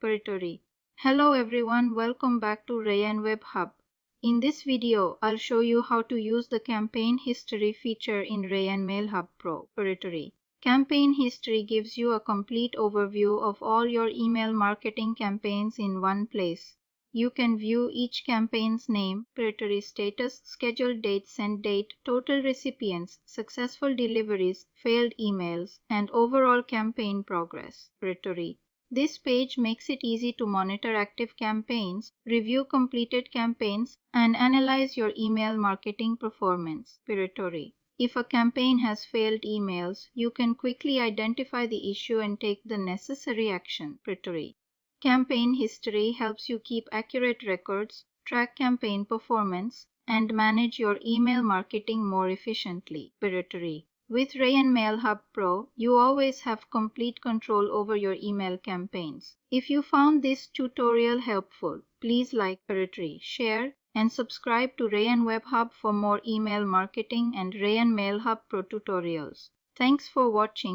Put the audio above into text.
Territory. Hello everyone, welcome back to RayyanWebHub. In this video, I'll show you how to use the Campaign History feature in RayyanMailHub Pro Territory. Campaign History gives you a complete overview of all your email marketing campaigns in one place. You can view each campaign's name, territory status, scheduled date, send date, total recipients, successful deliveries, failed emails, and overall campaign progress. Territory. This page makes it easy to monitor active campaigns, review completed campaigns, and analyze your email marketing performance. Territory. If a campaign has failed emails, you can quickly identify the issue and take the necessary action. Territory. Campaign History helps you keep accurate records, track campaign performance, and manage your email marketing more efficiently. Territory. With RayyanMailHub Pro, you always have complete control over your email campaigns. If you found this tutorial helpful, please like, territory, share, and subscribe to RayyanWebHub for more email marketing and RayyanMailHub Pro tutorials. Thanks for watching.